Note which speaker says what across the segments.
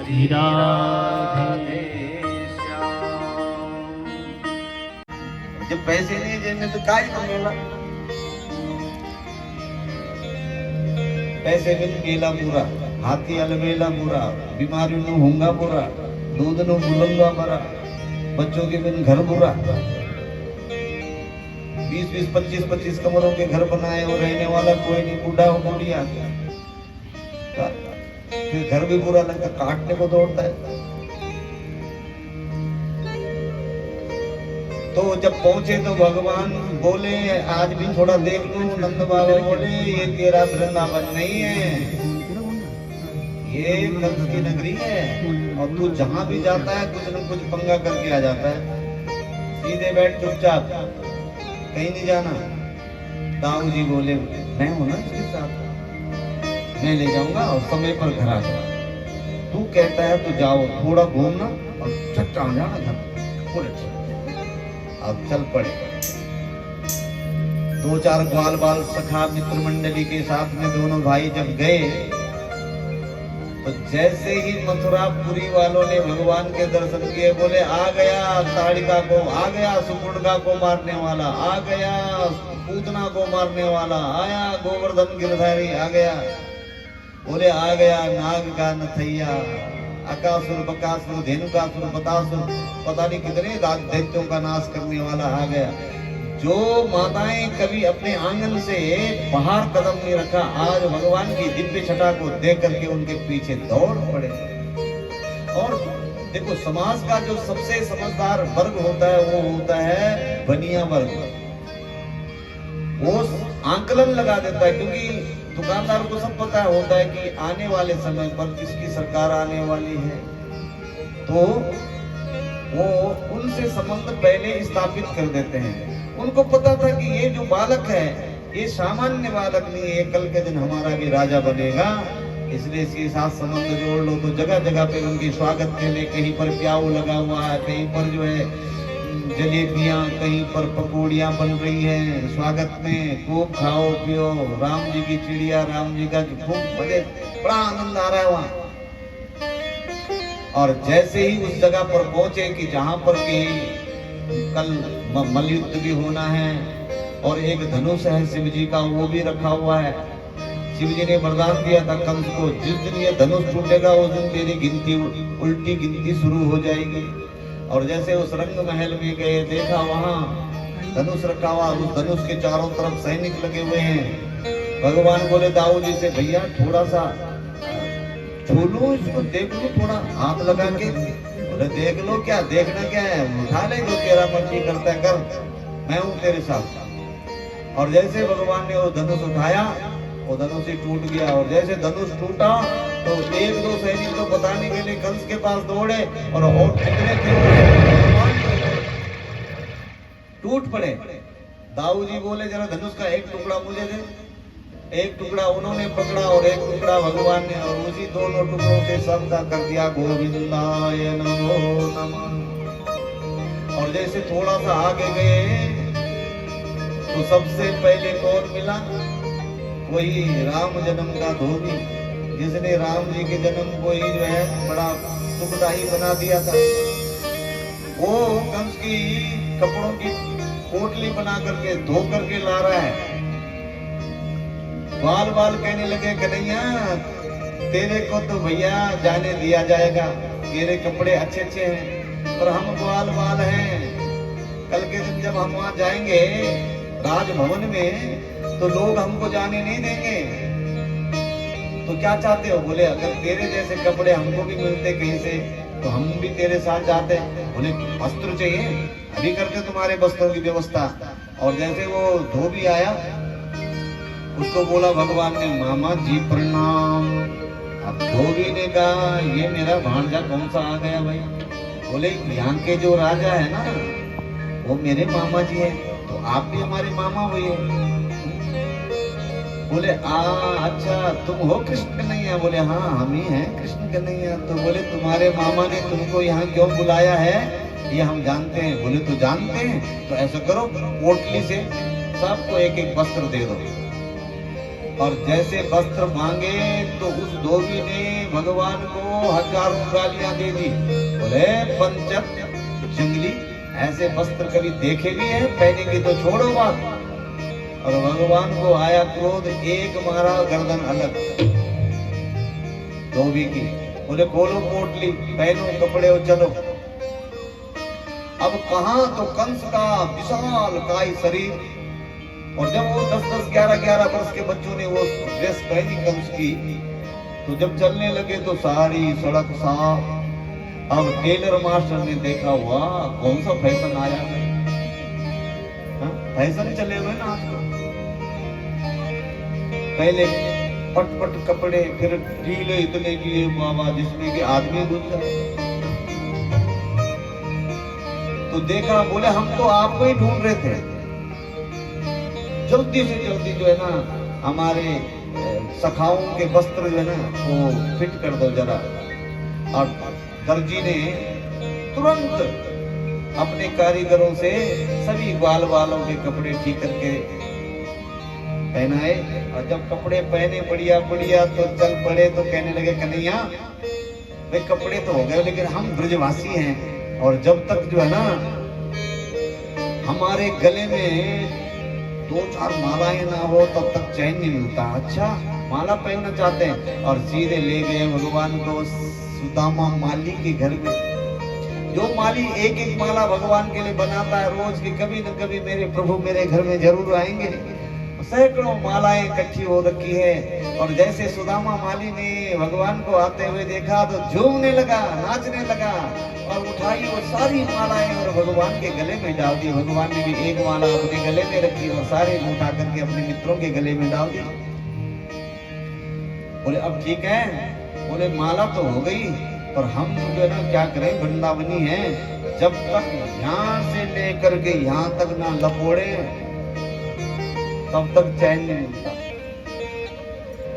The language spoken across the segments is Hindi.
Speaker 1: राधे।
Speaker 2: जब पैसे नहीं देने तो काय को मेला, पैसे बिन मेला पूरा, हाथी अलबेला पूरा, बीमारी नु होंगा पूरा, दूध नु बुलंगा मरा, बच्चों के बिन घर बुरा। 20-20, 25-25 कमरों के घर बनाए और रहने वाला कोई नहीं, बूढ़ा हो बूढ़िया, फिर घर भी बुरा लगता, काटने को दौड़ता है। तो जब पहुंचे तो भगवान बोले आज भी थोड़ा देख लूं। नंद बाबा बोले ये तेरा वृंदावन नहीं है, ये कंस की नगरी है, और तू जहां भी जाता है कुछ न कुछ पंगा करके आ जाता है। सीधे बैठ चुपचाप, कहीं नहीं जाना। दाऊ जी बोले मैं हूं ना इसके साथ, मैं ले जाऊंगा और समय पर घर आ जाऊंगा। तू कहता है तो जाओ, थोड़ा घूमना और झट आ जाना घर। बोले अब चल पड़े। 2-4 ग्वाल बाल सखा मित्र मंडली के साथ में दोनों भाई जब गए तो जैसे ही मथुरापुरी वालों ने भगवान के दर्शन किए, बोले आ गया ताड़िका को, आ गया सुपुर्णगा को मारने वाला, आ गया पूतना को मारने वाला, आया गोवर्धन गिरधारी आ गया। बोले आ गया नाग का नथैया, अकासुर बकासुर धेनुकासुर बतासुर, पता नहीं कितने दैत्यों का नाश करने वाला आ गया। जो माताएं कभी अपने आंगन से बाहर कदम नहीं रखा, आज भगवान की दिव्य छटा को देख करके उनके पीछे दौड़ पड़े। और देखो समाज का जो सबसे समझदार वर्ग होता है वो होता है बनिया वर्ग। वो आंकलन लगा देता है, क्योंकि दुकानदार को सब पता होता है कि आने वाले समय पर किसकी सरकार आने वाली है, तो वो उनसे संबंध पहले स्थापित कर देते हैं। उनको पता था कि ये जो बालक है ये सामान्य बालक नहीं है, कल के दिन हमारा भी राजा बनेगा, इसलिए इसके साथ संबंध जोड़ लो। तो जगह जगह पे उनके स्वागत के लिए कहीं पर प्याऊ लगा हुआ है, कहीं पर जो है जलेबियां, कहीं पर पकौड़ियां बन रही हैं स्वागत में, खूब खाओ पियो। राम जी की चिड़िया, राम जी का खूब मजे, बड़ा आनंद आ रहा है वहां। और जैसे ही उस जगह पर पहुंचे कि जहां पर कि कल मल्लयुद्ध भी होना है और एक धनुष है शिव जी का, वो भी रखा हुआ है। शिव जी ने वरदान दिया था कंस को, जिस दिन ये धनुष टूटेगा उस दिन तेरी गिनती उल्टी गिनती शुरू हो जाएगी। और जैसे उस रंग महल में गए, देखा वहां धनुष रखा हुआ, उस धनुष के चारों तरफ सैनिक लगे हुए हैं। भगवान बोले दाऊ जी से, भैया थोड़ा सा छू लो इसको, देख लो थोड़ा हाथ लगा के। बोले देख लो क्या, देखना क्या है, उठा ले, जो तेरा मर्जी करता है कर, मैं हूं तेरे साथ। और जैसे भगवान ने वो धनुष उठाया, वो धनुष ही टूट गया। और जैसे धनुष टूटा तो 1-2 सैनिक तो बताने के लिए कंस के पास दौड़े और कितने थे टूट पड़े। दाऊ जी बोले जरा धनुष का एक टुकड़ा मुझे दे। एक टुकड़ा उन्होंने पकड़ा और एक टुकड़ा भगवान ने, और उसी दोनों टुकड़ों से सबका कर दिया गोविंदाय नमो नमः। और जैसे थोड़ा सा आगे गए तो सबसे पहले कौन मिला, वही राम जन्म का धोबी, जिसने राम जी के जन्म को ही जो है बड़ा दुखदाई बना दिया था। वो कंस की कपड़ों की पोटली बना करके धो करके ला रहा है। बाल बाल कहने लगे कन्हैया तेरे को तो भैया जाने दिया जाएगा, तेरे कपड़े अच्छे अच्छे हैं, पर हम बाल बाल हैं। कल के दिन जब हम वहां जाएंगे राजभवन में तो लोग हमको जाने नहीं देंगे। तो क्या चाहते हो? बोले अगर तेरे जैसे कपड़े हमको भी मिलते कहीं से तो हम भी तेरे साथ जाते। बोले वस्त्र चाहिए, अभी करते तुम्हारे वस्त्रों की व्यवस्था। और जैसे वो धोबी आया, उसको बोला भगवान ने मामा जी प्रणाम। अब धोबी ने कहा ये मेरा भांजा कौन सा आ गया भाई। बोले यहाँ के जो राजा है ना वो मेरे मामा जी हैं, तो आप भी हमारे मामा हुए। बोले अच्छा तुम हो कृष्ण कन्हैया? बोले हाँ हम ही हैं कृष्ण कन्हैया। तो बोले तुम्हारे मामा ने तुमको यहाँ क्यों बुलाया है ये हम जानते हैं। बोले तो जानते हैं, तो ऐसा करो पोटली से सबको एक एक वस्त्र दे दो। और जैसे वस्त्र मांगे तो उस धोबी ने भगवान को हजारों गालियां दे दी। बोले पंचक जंगली, ऐसे वस्त्र कभी देखे भी है? पहनेंगे तो छोड़ो बात। और भगवान को आया क्रोध, एक मारा गर्दन अलग धोबी की। बोले खोलो पोटली, पहनो कपड़े और चलो। अब कहां तो कंस का विशाल काय शरीर, और जब वो 10-10, 11-11 वर्ष के बच्चों ने वो ड्रेस पहनी कंस की, तो जब चलने लगे तो सारी सड़क साफ। अब टेलर मास्टर ने देखा, वाह कौन सा फैशन आया है, फैशन चले हुए ना आजकल। पहले पट कपड़े, फिर ढीले इतने किए बाबा जिसमें कि आदमी घुस जाए। तो देखा, बोले हम तो आपको ही ढूंढ रहे थे, जल्दी से जल्दी जो है ना हमारे सखाओं के वस्त्र जो है ना वो फिट कर दो जरा। और दर्जी ने तुरंत अपने कारीगरों से सभी ग्वाल वालों के कपड़े ठीक करके पहनाए। और जब कपड़े पहने बढ़िया बढ़िया तो चल पड़े, तो कहने लगे कन्हैया वे कपड़े तो हो गए, लेकिन हम ब्रजवासी हैं, और जब तक जो है ना हमारे गले में 2-4 मालाएं ना हो तब तक चैन नहीं मिलता। अच्छा माला पहनना चाहते हैं? और सीधे ले गए भगवान को सुदामा माली के घर में। जो माली एक एक माला भगवान के लिए बनाता है रोज की, कभी न कभी मेरे प्रभु मेरे घर में जरूर आएंगे। सैकड़ों मालाएं इकट्ठी हो रखी है। और जैसे सुदामा माली ने भगवान को आते हुए देखा तो झूमने लगा, नाचने लगा, और उठाई वो सारी मालाएं और भगवान के गले में डाल दी। भगवान ने भी एक माला अपने गले में रखी और सारे उठा करके अपने मित्रों के गले में डाल दी। बोले अब ठीक है, बोले माला तो हो गई, पर हम जो है ना क्या करें, वृंदावनी है, जब तक यहाँ से लेकर के यहाँ तक ना लपोड़े तब तक चैन नहीं मिलता।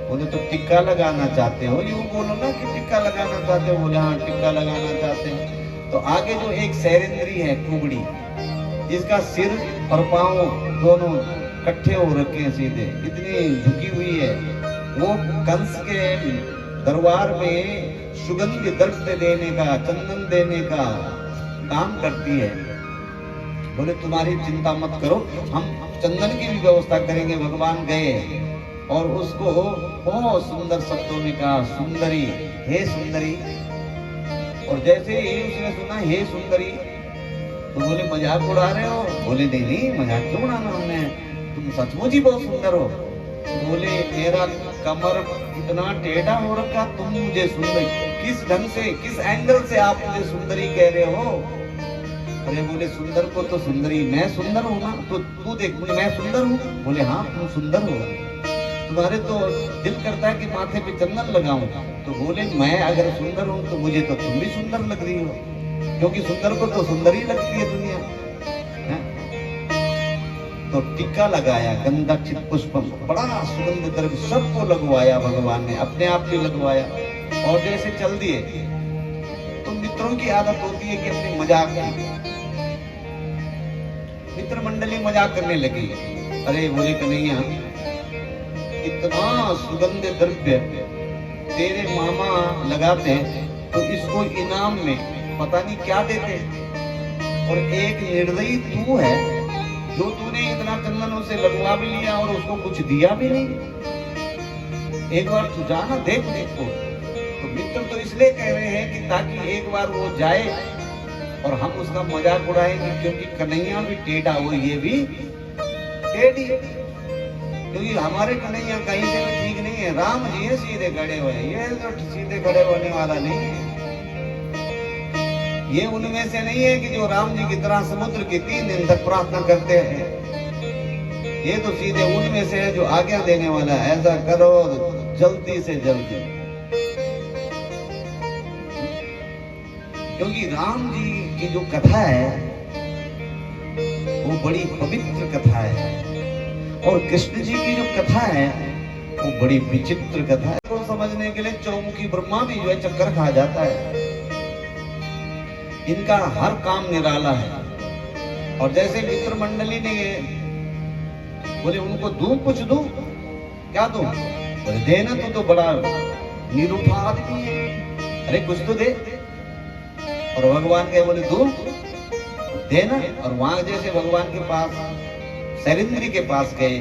Speaker 2: बोले तो टिक्का लगाना चाहते हो? यूं बोलो ना कि टिक्का लगाना चाहते हो। बोले हाँ टिक्का लगाना चाहते हैं। तो आगे जो एक सैरेंद्री है कुबड़ी, जिसका सिर और पांव दोनों इकट्ठे हो रखे हैं, सीधे इतनी झुकी हुई है, वो कंस के दरबार में सुगंध द्रव्य देने का, चंदन देने का काम करती है। बोले तुम्हारी चिंता मत करो, हम चंदन की भी व्यवस्था करेंगे। भगवान गए और उसको बहुत सुंदर शब्दों में कहा, सुंदरी, हे सुंदरी। और जैसे ही उसने सुना हे सुंदरी, तो बोले मजाक उड़ा रहे हो? बोले नहीं नहीं, मजाक क्यों उड़ाना हमने, तुम सचमुच ही बहुत सुंदर हो। बोले मेरा कमर इतना टेढ़ा हो रखा, तुम मुझे सुंदरी किस ढंग से, किस एंगल से आप मुझे सुंदरी कह रहे हो? अरे बोले सुंदर को तो सुंदरी, मैं सुंदर हूँ ना, तो तू देख मैं सुंदर हूँ। बोले हाँ तुम सुंदर हो, तुम्हारे तो दिल करता है कि माथे पे चंदन लगाऊं। तो बोले मैं अगर सुंदर हूँ तो मुझे तो तुम भी सुंदर लग रही हो, क्योंकि सुंदर को तो सुंदर ही लगती है दुनिया है? तो टिक्का लगाया, गंधा पुष्पम, बड़ा सुगंध द्रव्य सबको लगवाया भगवान ने, अपने आप भी लगवाया। और जैसे चल दिए, तो मित्रों की आदत होती है कि अपनी मजाक की, मित्र मंडली मजाक करने लगी। अरे बोले कन्हैया इतना सुगंध द्रव्य तेरे मामा लगाते, तो इसको इनाम में पता नहीं क्या देते। और एक निर्दयी तू है जो तूने इतना चंदन उसे लगवा भी लिया और उसको कुछ दिया भी नहीं। एक बार तू जाना देख देखो। तो मित्र तो इसलिए कह रहे हैं कि ताकि एक बार वो जाए और हम उसका मजाक उड़ाएंगे, क्योंकि कन्हैया भी टेढ़ा हो, ये भी टेढ़ी, क्योंकि हमारे कन्हैया कहीं से भी ठीक नहीं है। राम जी है सीधे खड़े हुए, ये तो सीधे खड़े होने वाला नहीं है। ये उनमें से नहीं है कि जो राम जी की तरह समुद्र की 3 दिन तक प्रार्थना करते हैं। ये तो सीधे उनमें से है जो आज्ञा देने वाला है, ऐसा करो जल्दी से जल्दी। क्योंकि राम जी की जो कथा है वो बड़ी पवित्र कथा है, और कृष्ण जी की जो कथा है वो बड़ी विचित्र कथा है। तो समझने के लिए चौमुखी ब्रह्मा भी जो है चक्कर खा जाता है। इनका हर काम निराला है। और जैसे मित्र मंडली ने बोले उनको दूं कुछ दूं, क्या दूं? बोले देना, तो बड़ा निरूठा आदमी है, अरे कुछ तो दे। और भगवान के बोले दो देना। और वहां जैसे भगवान के पास शैलेंद्री के पास गए,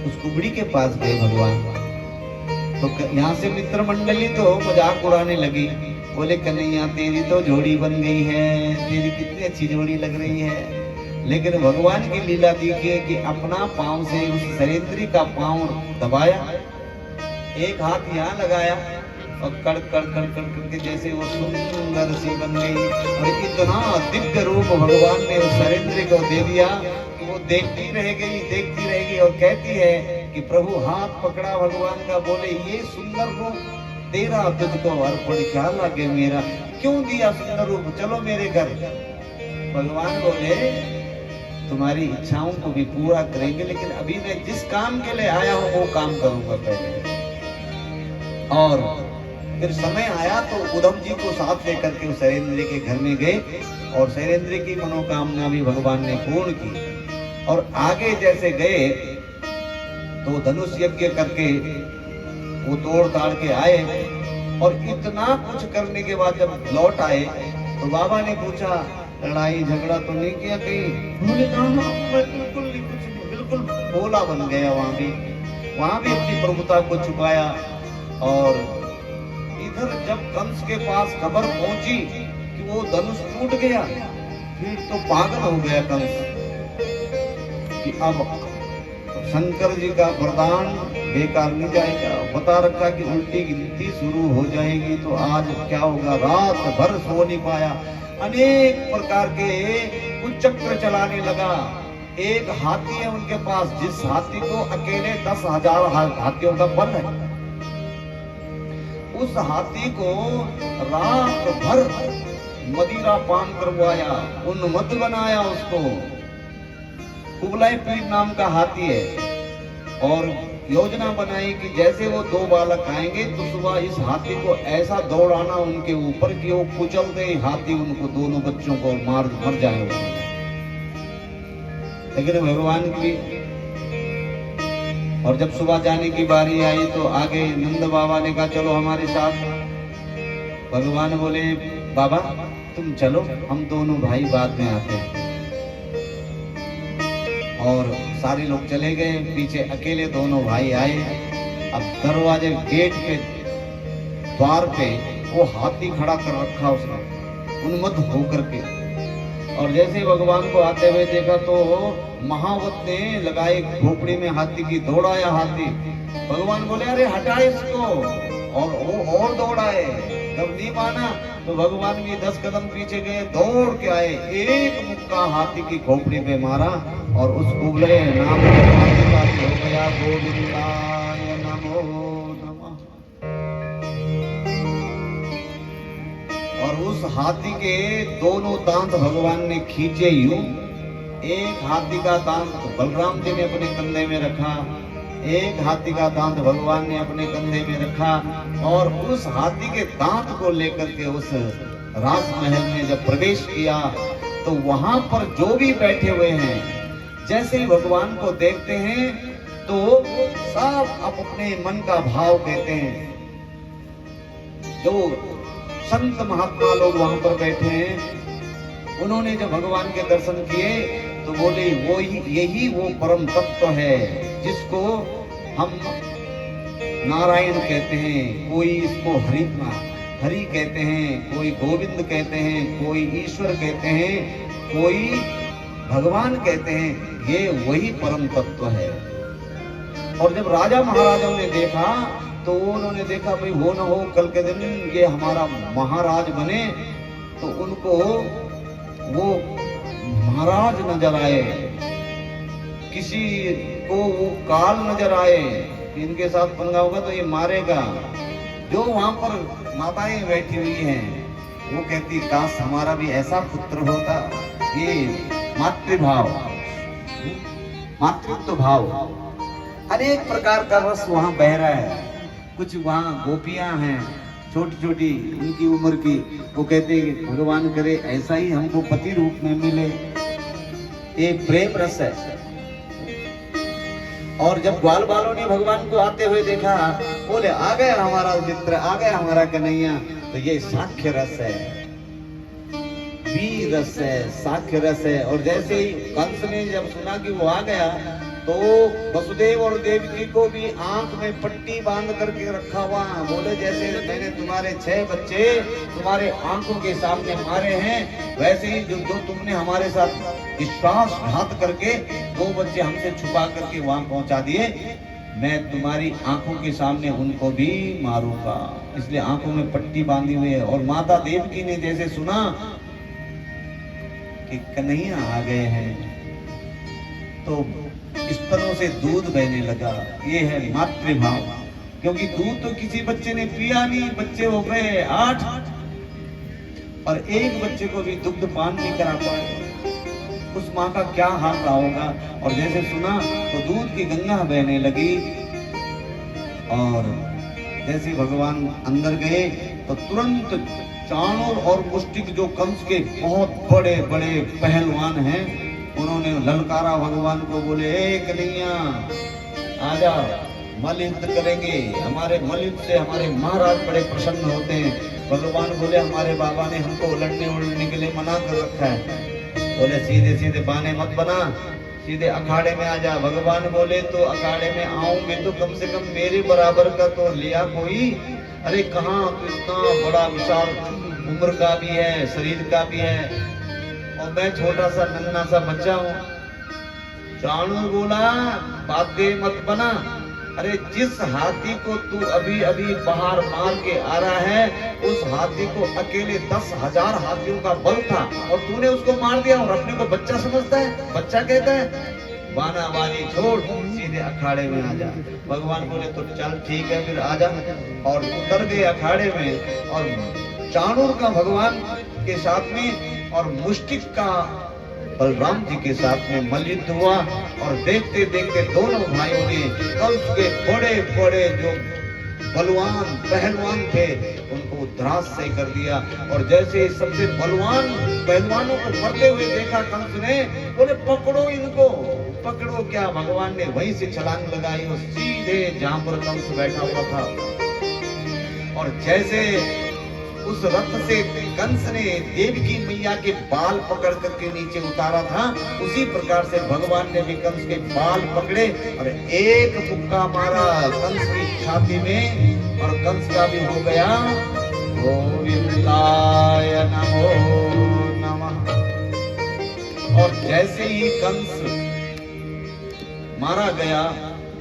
Speaker 2: उस कुबड़ी के पास गए भगवान, तो यहाँ से मित्र मंडली तो मजाक उड़ाने लगी। बोले कन्हैया तेरी तो जोड़ी बन गई है, तेरी कितनी अच्छी जोड़ी लग रही है। लेकिन भगवान की लीला देखिए कि अपना पांव से उस शैलेंद्री का पांव दबाया, एक हाथ यहाँ लगाया और कड़ कड़ कड़ कड़ करके जैसे वो सुंदर सी बन गई। और इतना दिव्य रूप भगवान ने उस शैलेंद्री को दे दिया कि वो देखती रहेगी और कहती है कि प्रभु हाथ पकड़ा भगवान का, बोले ये सुंदर रूप तेरा तुझको अर्पण, क्या लागे मेरा, क्यों दिया सुंदर रूप, चलो मेरे घर। भगवान बोले तुम्हारी इच्छाओं को भी पूरा करेंगे, लेकिन अभी मैं जिस काम के लिए आया हूं वो काम करूंगा पहले। और फिर समय आया तो उद्धव जी को साथ लेकर के उस शैलेंद्री के घर में गए और शैलेंद्री की मनोकामना भी भगवान ने पूर्ण की। और आगे जैसे गए तो धनुष यज्ञ करके वो तोड़ ताड़ के आए, और इतना कुछ करने के बाद जब लौट आए तो बाबा ने पूछा लड़ाई झगड़ा तो नहीं किया कहीं? उन्होंने कहा मैं बिल्कुल नहीं, कुछ नहीं, बिल्कुल भोला बन गया। वहां भी अपनी प्रभुता को छुपाया। और इधर जब कंस के पास खबर पहुंची कि वो धनुष टूट गया, फिर तो पागल हो गया कंस कि अब शंकर जी का वरदान बेकार नहीं जाएगा। बता रखा कि उल्टी गिनती शुरू हो जाएगी, तो आज क्या होगा, रात भर सो नहीं पाया, अनेक प्रकार के कुचक्र चलाने लगा। एक हाथी है उनके पास, जिस हाथी को अकेले 10,000 हाथियों का बल है, उस हाथी को रात भर मदिरा पान करवाया, उन्मत्त बनाया उसको। कुबलाई पीर नाम का हाथी है। और योजना बनाई कि जैसे वो 2 बालक आएंगे तो सुबह इस हाथी को ऐसा दौड़ाना उनके ऊपर कि वो कुचल दे हाथी उनको, दोनों बच्चों को मर जाए। लेकिन भगवान की, और जब सुबह जाने की बारी आई तो आगे नंद बाबा ने कहा चलो हमारे साथ। भगवान बोले बाबा तुम चलो, हम दोनों भाई बाद में आते हैं। और सारे लोग चले गए, पीछे अकेले दोनों भाई आए। अब दरवाजे गेट पे द्वार पे वो हाथी खड़ा कर रखा उसने उन्मत्त होकर के। और जैसे भगवान को आते हुए देखा तो महावत ने लगाए खोपड़ी में हाथी की, दौड़ाया हाथी। भगवान बोले अरे हटा इसको, और वो और दौड़ाए। जब नहीं माना तो भगवान भी 10 कदम पीछे गए, दौड़ के आए, एक मुक्का हाथी की खोपड़ी पे मारा और उस उबले नाम हो गया गोविंदाय नमो नमः। और उस हाथी के दोनों दांत भगवान ने खींचे यूं। एक हाथी का दांत बलराम जी ने अपने कंधे में रखा, एक हाथी का दांत भगवान ने अपने कंधे में रखा। और उस हाथी के दांत को लेकर के उस राजमहल में जब प्रवेश किया तो वहां पर जो भी बैठे हुए हैं जैसे ही भगवान को देखते हैं तो सब अपने मन का भाव कहते हैं। जो संत महात्मा लोग वहां पर बैठे हैं उन्होंने जब भगवान के दर्शन किए तो बोले वो यही वो परम तत्व है जिसको हम नारायण कहते हैं, कोई इसको हरि कहते हैं, कोई गोविंद कहते हैं, कोई ईश्वर कहते हैं, कोई भगवान कहते हैं। ये वही परम तत्व है। और जब राजा महाराजाओं ने देखा तो उन्होंने देखा भाई वो न हो कल के दिन ये हमारा महाराज बने तो उनको वो महाराज नजर आए, किसी को वो काल नजर आए, इनके साथ पंगा होगा तो ये मारेगा। जो वहां पर माताएं बैठी हुई हैं वो कहती काश हमारा भी ऐसा पुत्र होता। ये मातृभाव, मातृत्व भाव, अनेक प्रकार का रस वहां बह रहा है। कुछ वहां गोपियां हैं छोटी छोटी उनकी उम्र की, वो कहते हैं कि भगवान करे ऐसा ही हमको पति रूप में मिले। एक प्रेम रस है। और जब ग्वाल बालों ने भगवान को आते हुए देखा, बोले आ गया हमारा मित्र, आ गया हमारा कन्हैया। तो ये साख्य रस है, वीर रस है, साख्य रस है। और जैसे ही कंस ने जब सुना कि वो आ गया, तो वसुदेव और देवकी को भी आंख में पट्टी बांध करके रखा हुआ। बोले जैसे मैंने तुम्हारे 6 बच्चे तुम्हारे आंखों के सामने मारे हैं, वैसे ही जो तुमने हमारे साथ विश्वासघात करके 2 बच्चे हमसे छुपा करके वहां पहुंचा दिए, मैं तुम्हारी आंखों के सामने उनको भी मारूंगा। इसलिए आंखों में पट्टी बांधी हुई है। और माता देवकी ने जैसे सुना कि कन्हैया आ गए हैं, तो स्तनों से दूध बहने लगा। ये है मातृभाव, क्योंकि दूध तो किसी बच्चे ने पिया नहीं, बच्चे हो गए 8 और एक बच्चे को भी दुग्ध पान नहीं करा पाए। उस माँ का क्या हाल रहा होगा। और जैसे सुना तो दूध की गंगा बहने लगी। और जैसे भगवान अंदर गए तो तुरंत चाणूर और मुष्टिक, जो कंस के बहुत बड़े बड़े पहलवान हैं, उन्होंने ललकारा भगवान को। बोले ए कन्हैया आजा, मल युद्ध करेंगे। हमारे मल युद्ध से हमारे महाराज बड़े प्रसन्न होते हैं। भगवान बोले हमारे बाबा ने हमको लड़ने उड़ने के लिए मना कर रखा है। बोले सीधे सीधे बहाने मत बना, सीधे अखाड़े में आ जा। भगवान बोले तो अखाड़े में आऊंगे तो कम से कम मेरे बराबर का तो लिया कोई। अरे कहाँ, तो इतना बड़ा विशाल उम्र का भी है, शरीर का भी है, और मैं छोटा सा नन्हा सा बच्चा हूँ। चाणूर बोला बातें मत बना। अरे जिस हाथी को तू अभी अभी बाहर मार के आ रहा है, उस हाथी को अकेले 10,000 हाथियों का बल था, और तूने उसको मार दिया और अपने को बच्चा समझता है, बच्चा कहता है। बानाबाजी छोड़, सीधे अखाड़े में आ जा। भगवान बोले तो चल ठीक है, फिर आ जा। और उतर गए अखाड़े में। और चाणूर का भगवान के साथ में और मुष्टिक का बलराम जी के साथ में मल्लयुद्ध हुआ। और देखते देखते दोनों भाइयों ने कंस के बड़े बड़े जो बलवान पहलवान थे उनको ध्रास से कर दिया। और जैसे सबसे बलवान पहलवानों को मरते हुए देखा कंस ने, बोले पकड़ो इनको। पकड़ो क्या, भगवान ने वहीं से छलांग लगाई और सीधे जहां पर कंस बैठा हुआ था। और जैसे उस रथ से कंस ने देवकी मैया के बाल पकड़ करके नीचे उतारा था, उसी प्रकार से भगवान ने भी कंस के बाल पकड़े और एक मुक्का मारा कंस की छाती में, और कंस का भी हो गया गोविंदाय नमो नमः। और जैसे ही कंस मारा गया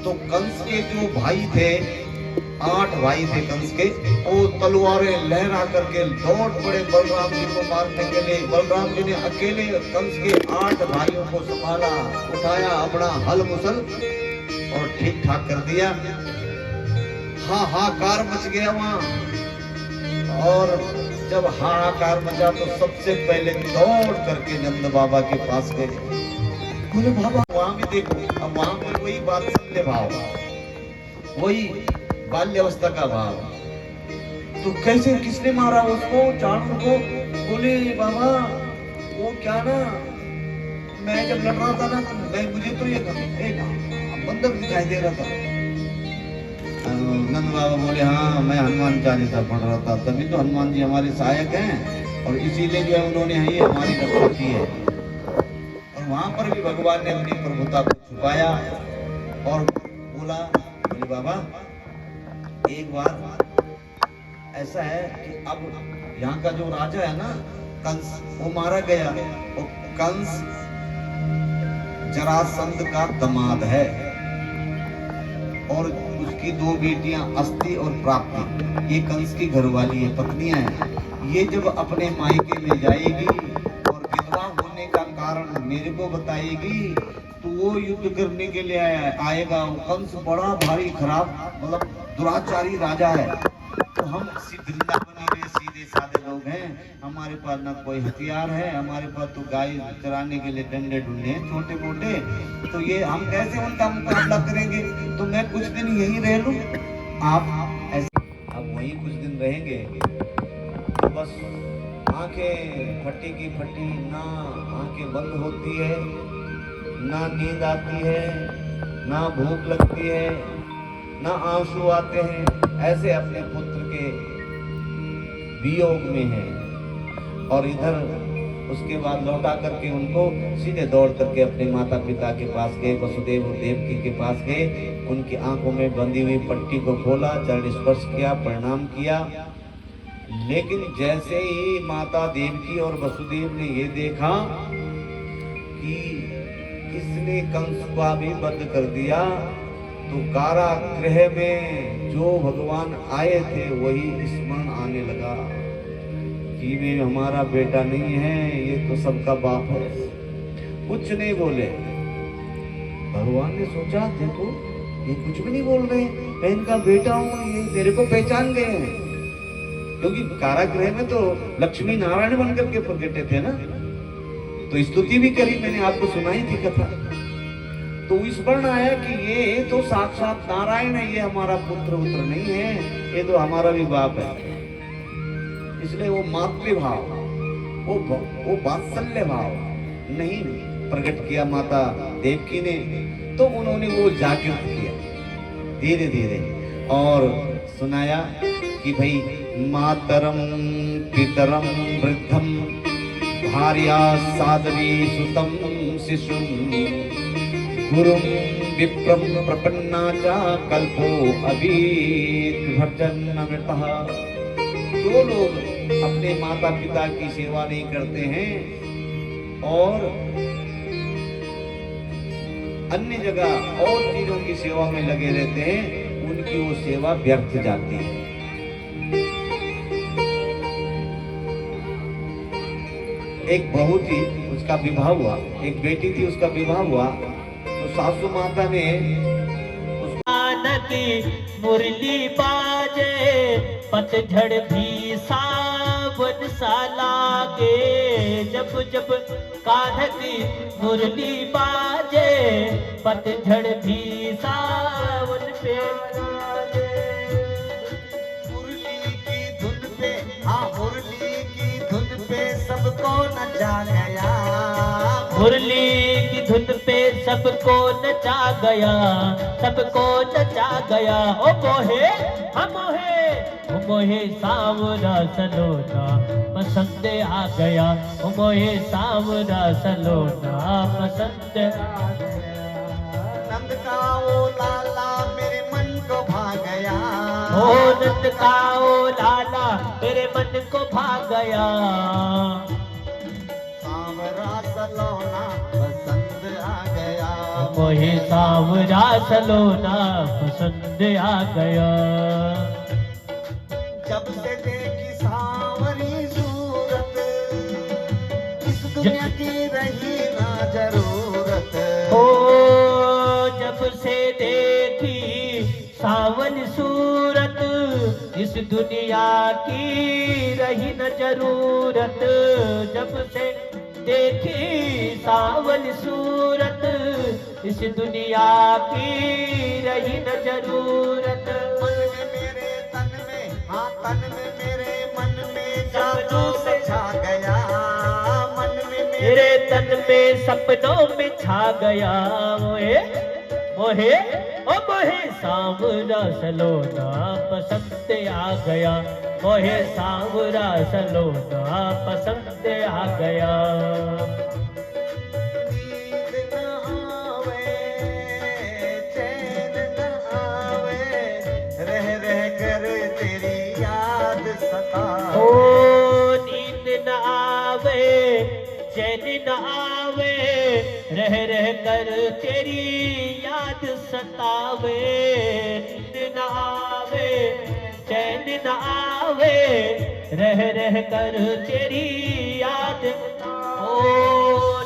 Speaker 2: तो कंस के जो भाई थे, 8 भाई थे कंस के, वो तलवारें लहरा करके दौड़ पड़े बलराम जी को मारने के लिए। बलराम जी ने अकेले कंस के 8 भाइयों को संभाला, उठाया अपना हल मुसल और ठीक ठाक कर दिया। हाहाकार मच गया वहां। और जब हाहाकार मचा तो सबसे पहले दौड़ करके नंद बाबा के पास गए। बोले बाबा वहां भी देखो। अब वहां पर वही वात्सल्य भाव, वही बाल्यावस्था का भाव। तो कैसे, किसने मारा उसको, चाणूर को? बोले बाबा वो क्या ना, मैं जब लड़ रहा था ना, मुझे तो ये बंदर दिखाई दे रहा था। नंद बाबा बोले हाँ मैं हनुमान चालीसा पढ़ रहा था, तभी तो हनुमान जी हमारे सहायक हैं, और इसीलिए जो है उन्होंने ये हमारी रक्षा की है। और वहां पर भी भगवान ने अपनी प्रभुता को छुपाया और बोला, बोले बाबा एक बार ऐसा है कि अब यहाँ का जो राजा है ना कंस, वो मारा गया। और कंस जरासंध का दामाद है, और उसकी 2 बेटियां अस्ति और प्राप्ति, ये कंस की घरवाली है, पत्नियां हैं। ये जब अपने मायके में जाएगी और विधवा होने का कारण मेरे को बताएगी, तो वो युद्ध करने के लिए आएगा। कंस बड़ा भारी खराब, मतलब दुराचारी राजा है। तो हम वृंदावनी में सीधे साधे लोग हैं, हमारे पास ना कोई हथियार है, हमारे पास तो गाय चराने के लिए डंडे ढूंढे हैं छोटे मोटे, तो ये हम कैसे उनका मुकाबला करेंगे? तो मैं कुछ दिन यहीं रह लूं, आप ऐसे अब वहीं कुछ दिन रहेंगे। तो बस आंखें फटी की फटी, ना आंखें बंद होती है, ना नींद आती है, ना भूख लगती है, ना आंसू आते हैं, ऐसे अपने पुत्र के वियोग में है। और इधर उसके बाद लौटा करके उनको सीधे दौड़ करके अपने माता पिता के पास गए, वसुदेव और देवकी के पास गए। उनकी आंखों में बंधी हुई पट्टी को खोला, चरण स्पर्श किया, प्रणाम किया। लेकिन जैसे ही माता देवकी और वसुदेव ने ये देखा कि किसने कंस को भी बंद कर दिया, तो कारागृह में जो भगवान आए थे वही स्मरण आने लगा कि वे हमारा बेटा नहीं है, ये तो सबका बाप है। कुछ नहीं बोले। भगवान ने सोचा देखो ये कुछ भी नहीं बोल रहे, मैं इनका बेटा हूँ, ये मेरे को पहचान गए हैं। क्योंकि कारागृह में तो लक्ष्मी नारायण बनकर के प्रकटे थे ना, तो स्तुति भी करी, मैंने आपको सुनाई थी कथा। तो स्मरण आया कि ये तो साक्षात नारायण है, ये हमारा पुत्र उत्र नहीं है, ये तो हमारा भी बाप है। इसलिए वो मातृभाव, वो वात्सल्य भाव नहीं प्रकट किया माता देवकी ने। तो उन्होंने वो जागृत किया धीरे धीरे और सुनाया कि भाई मातरम पितरम वृद्धम भार्या साध्वी सुतम शिशुम गुरुम विप्रम प्रपन्ना च कल्पो अभिभर्जनमृतः। जो लोग अपने माता पिता की सेवा नहीं करते हैं और अन्य जगह और चीजों की सेवा में लगे रहते हैं, उनकी वो सेवा व्यर्थ जाती है। एक बहू थी, उसका विवाह हुआ, एक बेटी थी, उसका विवाह हुआ। तो सासू माता ने
Speaker 1: मुरली बाजे पतझड़ भी सावन सा लागे, जब जब कान्हा की मुरली बाजे पतझड़ भी सावन पे लागे।
Speaker 2: मुरली की धुन पे, हाँ मुरली की धुन पे सबको नचा गया,
Speaker 1: मुरली की धुन पे सबको नचा गया, सबको नचा गया। ओ मोहे हम मोहे सावरा सलोना पसंद आ गया, ओ मोहे सावरा सलोना पसंद आ गया।
Speaker 2: नंद का ओ लाला मेरे मन को भा गया,
Speaker 1: ओ नंद का ओ लाला मेरे मन को भा गया।
Speaker 2: सावरा सलोना पसंद आ गया,
Speaker 1: मोहे सावरा सलोना पसंद आ गया।
Speaker 2: जब से देखी सावरी सूरत, इस दुनिया की रही ना जरूरत।
Speaker 1: ओ जब से देखी सावन सूरत, इस दुनिया की रही न जरूरत। जब से देखी सावन सूरत, इस दुनिया की रही न जरूरत।
Speaker 2: मन में मेरे तन में, हाँ तन में मेरे मन में जादू से छा गया, मन में
Speaker 1: मेरे तन में सपनों में छा गया। मोहे मोहे ओ मोहे सावरा सलोना पसंद आ गया, मोहे सावरा सलोना पसंद आ गया।
Speaker 2: नींद न आवे, चैन न आवे, रह रह कर तेरी याद सतावे।
Speaker 1: ओ नींद न आवे, चैन न आवे, रह रह कर तेरी याद सतावे। नींद न आवे, चैन न आवे, रह रह कर तेरी याद। ओ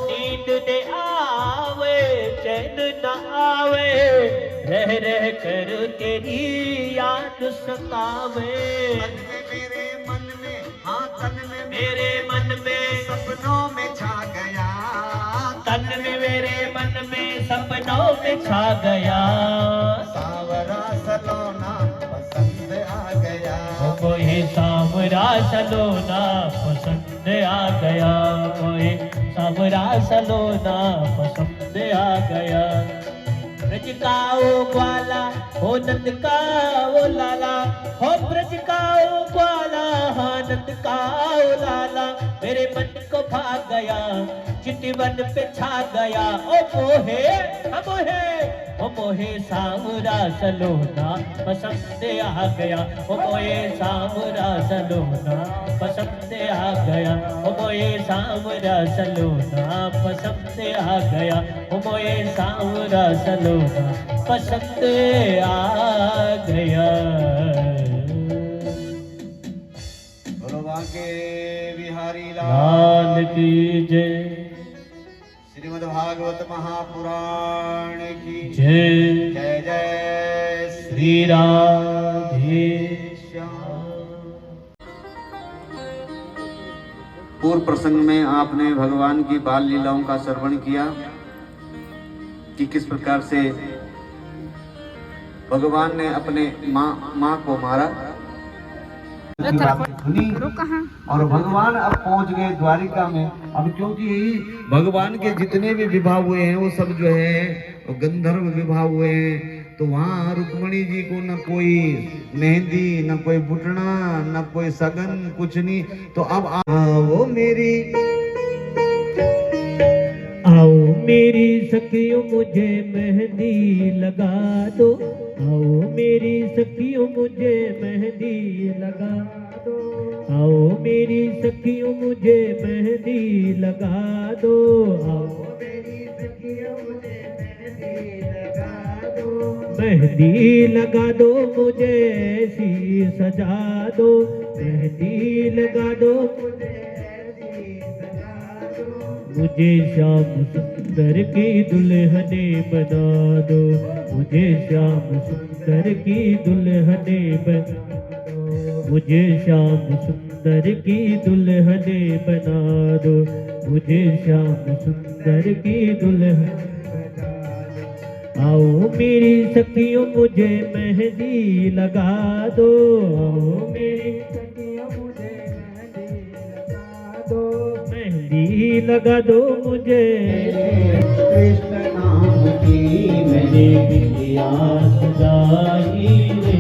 Speaker 1: नींद न आवे, चैन न आवे, रह रह कर तेरी याद सतावे।
Speaker 2: मन में मेरे मन में, हाँ तन में
Speaker 1: मेरे मन में
Speaker 2: सपनों में छा गया,
Speaker 1: तन में मेरे मन में सपनों में छा गया।
Speaker 2: सावरा सलोना पसंद आ गया,
Speaker 1: कोई सावरा सलोना पसंद आ गया, कोई सावरा सलोना पसंद आ गया। ब्रज का ओ ग्वाला हो नंद का ओ लाला, हो ब्रज का ओ ग्वाला हो नंद का ओ लाला, मेरे मन को भा गया चितवन पे छा गया। ओ मोहे ओ मोहे सावरा सलोना पसंद आ गया, ओ मोहे सावरा सलोना पसंद आ गया, ओ मोहे सावरा सलोना पसंद आ गया, ओ मोहे सावरा सलोना पसंद आ गया।
Speaker 2: बोलो बांके बिहारी
Speaker 1: लाल की जय,
Speaker 2: श्रीमद् भागवत महापुराण की
Speaker 1: जय
Speaker 2: जय जय
Speaker 1: श्री राधे
Speaker 2: श्याम। पूर्व प्रसंग में आपने भगवान की बाल लीलाओं का श्रवण किया कि किस प्रकार से भगवान ने अपने माँ को मारा। सुनी और भगवान अब पहुंच गए द्वारिका में। अब क्योंकि भगवान के जितने भी विवाह हुए हैं वो सब जो है वो गंधर्व विवाह हुए हैं, तो वहाँ रुक्मणी जी को न कोई मेहंदी, न कोई बुटना, न कोई सगन, कुछ नहीं। तो अब वो मेरी
Speaker 1: आओ मेरी सखियों मुझे मेहंदी लगा दो, आओ मेरी सखियों मुझे मेहंदी लगा दो, आओ मेरी सखियों मुझे मेहंदी लगा दो, आओ मेरी सखियों मुझे मेहंदी लगा दो, मेहंदी लगा दो मुझे ऐसी सजा दो, मेहंदी लगा दो मुझे ऐसी सजा दो, मुझे श्याम सुंदर की दुल्हने बना दो, मुझे श्याम सुंदर की दुल्हने बना दो, मुझे श्याम सुंदर की दुल्हने बना दो, मुझे श्याम सुंदर की दुल्हन बना दो, आओ मेरी सखियों मुझे मेहंदी लगा दो, आओ मेरी सखियों मुझे मेहंदी लगा दो, मेहंदी लगा दो मुझे
Speaker 2: कृष्ण नाम की
Speaker 1: मैंने बिंदिया सजाई रे,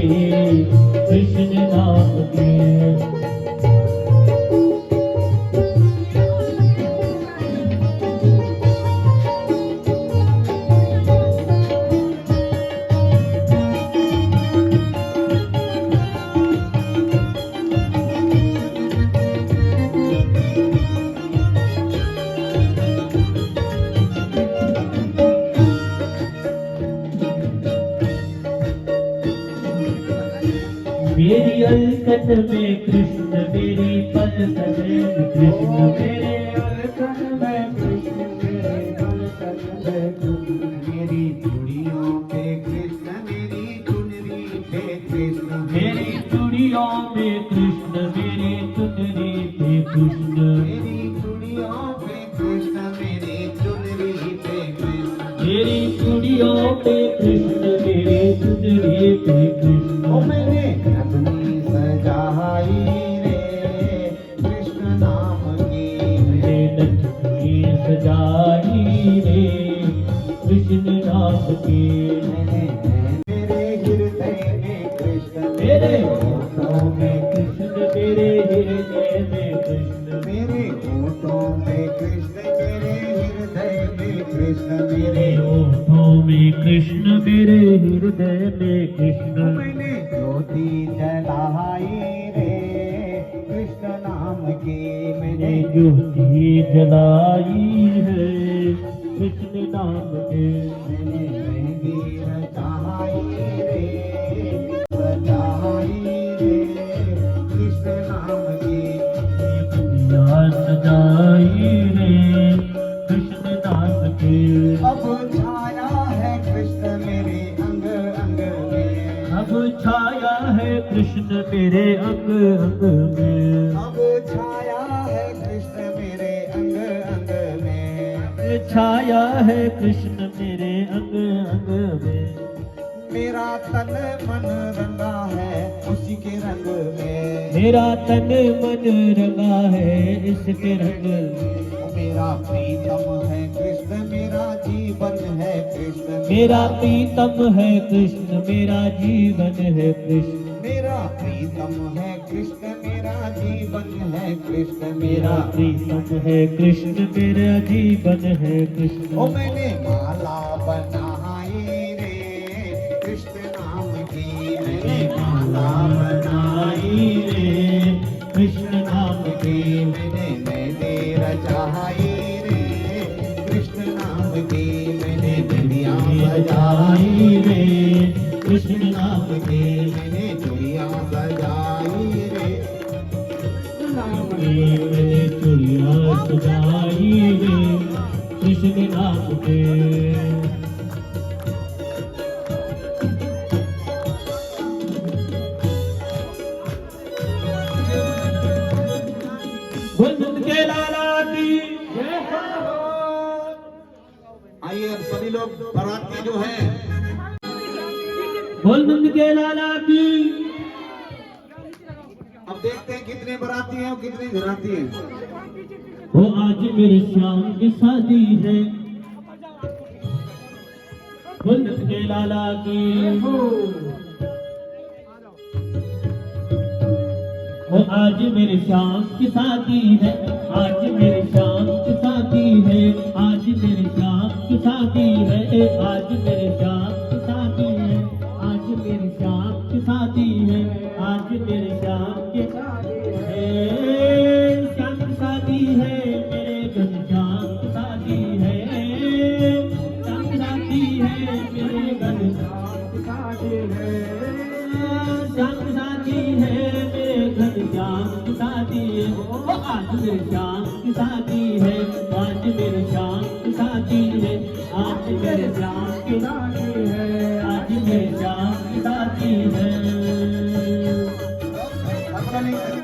Speaker 1: कृष्ण नाम की। मेरी अलकन में कृष्ण, मेरी पलकन में कृष्ण, मेरे अलकन में कृष्ण, मेरे पलकन में कृष्ण,
Speaker 2: मेरी चूड़ियों पे कृष्ण, मेरी चुनरी पे कृष्ण,
Speaker 1: मेरी चूड़ियों में कृष्ण, मेरी चुनरी पे कृष्ण,
Speaker 2: मेरी चूड़ियों पे कृष्ण, मेरी चुनरी पे कृष्ण,
Speaker 1: मेरी चूड़ियों पे कृष्ण, मेरी चुनरी पे कृष्ण,
Speaker 2: ओ मैंने अपनी सजाई रे कृष्ण नाम की,
Speaker 1: मैंने नथनी सजाई रे कृष्ण नाम की,
Speaker 2: मेरे हृदय में कृष्ण,
Speaker 1: मेरे होठों में कृष्ण, मेरे हृदय में कृष्ण,
Speaker 2: मेरे होठों में कृष्ण, मेरे हृदय में कृष्ण,
Speaker 1: मेरे होठों में कृष्ण, मेरे हृदय में कृष्ण,
Speaker 2: मैंने ज्योति जलाई रे कृष्ण नाम की,
Speaker 1: मैंने ज्योति जलाई है कृष्ण नाम के,
Speaker 2: मैंने मेहंदी रचाई रे सजाई रे कृष्ण नाम की,
Speaker 1: दुनिया सजाई रे कृष्ण नाम के,
Speaker 2: अब छाया है कृष्ण मेरे अंग अंग में,
Speaker 1: अब छाया है कृष्ण मेरे अंग अंग में,
Speaker 2: अब छाया है कृष्ण मेरे अंग अंग में,
Speaker 1: छाया है कृष्ण मेरे अंग अंग में,
Speaker 2: मेरा तन मन रंगा है उसी के रंग में,
Speaker 1: मेरा तन मन रंगा है इसके रंग में,
Speaker 2: मेरा प्रीतम है कृष्ण, मेरा जीवन जीवन है कृष्ण,
Speaker 1: मेरा प्रीतम है कृष्ण, मेरा जीवन है कृष्ण,
Speaker 2: मेरा प्रीतम है कृष्ण, मेरा जीवन है कृष्ण,
Speaker 1: मेरा प्रीतम है कृष्ण, मेरा जीवन है कृष्ण।
Speaker 2: ओ मैंने माला बनाई रे कृष्ण नाम की, मैंने माला बनाई
Speaker 1: रे कृष्ण नाम की,
Speaker 2: मैंने मेहंदी रचाई रे कृष्ण नाम की, मैंने दुनिया सजाई
Speaker 1: रे कृष्ण नाम की,
Speaker 2: मैंने दुनिया सजाई रे नाम की।
Speaker 1: मैंने चूड़ियां सजाई रे कृष्ण नाम के। गुंजन के लाला की
Speaker 2: आइए अब सभी लोग बाराती जो हैं,
Speaker 1: गुंजन के लाला की।
Speaker 2: अब देखते हैं कितने बाराती हैं और कितने घराती हैं।
Speaker 1: वो आज मेरे श्याम की शादी है, गुंजन के लाला की। वो आज मेरे श्याम की शादी है, आज मेरे श्याम की शादी है, आज मेरे श्याम की शादी है, आज मेरे श्याम की शादी है, आज मेरे श्याम की शादी है, आज मेरे श्याम की शादी है, श्याम की शादी है, मेरे घनश्याम की शादी है, श्याम की शादी है, मेरे घनश्याम की शादी है, श्याम की शादी है, मेरे घनश्याम की शादी है। ओ आज मेरे श्याम की शादी है, आज मेरे श्याम की शादी है, आज मेरे श्याम की शादी है, आज मेरे श्याम की शादी है।
Speaker 2: अपना नहीं करें।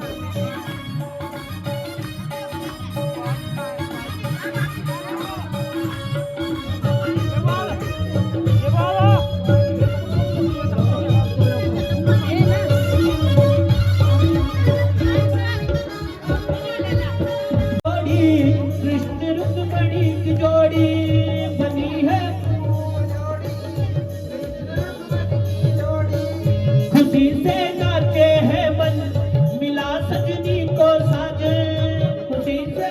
Speaker 1: कृष्ण रुक्मणी की जोड़ी बनी है, खुशी से नाचे हैं मन, मिला सजनी को साजन, खुशी से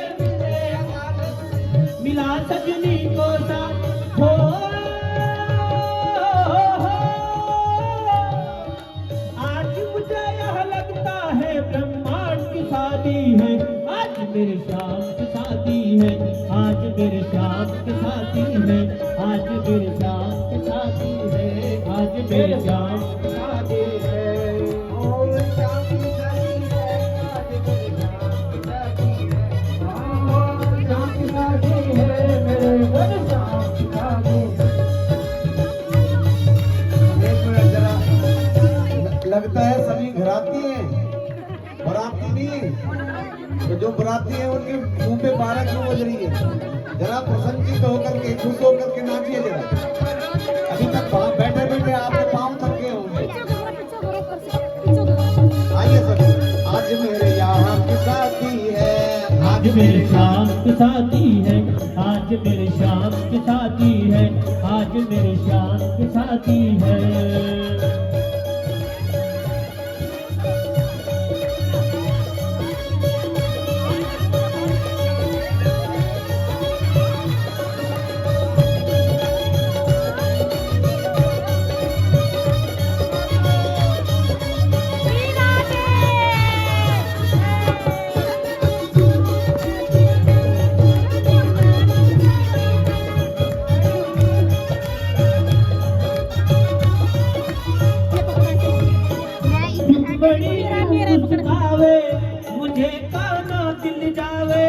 Speaker 1: मिला सजनी को साजन। हो आज मुझे यह लगता है ब्रह्मांड की शादी है, आज मेरे श्याम की शादी है, आज मेरे श्याम की शादी है, आज मेरे श्याम की शादी है, आज मेरे श्याम की शादी है।
Speaker 2: और श्याम की शादी है, आज मेरे श्याम की शादी है, और श्याम की शादी है, मेरे घनश्याम की शादी है। एक मिनट जरा, लगता है सभी घराती हैं, बराती नहीं है। तो जो बराती है उनके मुंह पे 12 क्यों बज रही है? जरा प्रसन्नचित होकर के, खुश होकर के नाचिए जरा। अभी तक बैठे बैठे आपके पाँव थके होंगे। आइए सभी, आज मेरे यहाँ की शादी है,
Speaker 1: आज मेरे श्याम की शादी है, आज मेरे श्याम की शादी है, आज मेरे श्याम की शादी है। मुस्कावे मुझे काना दिल जावे,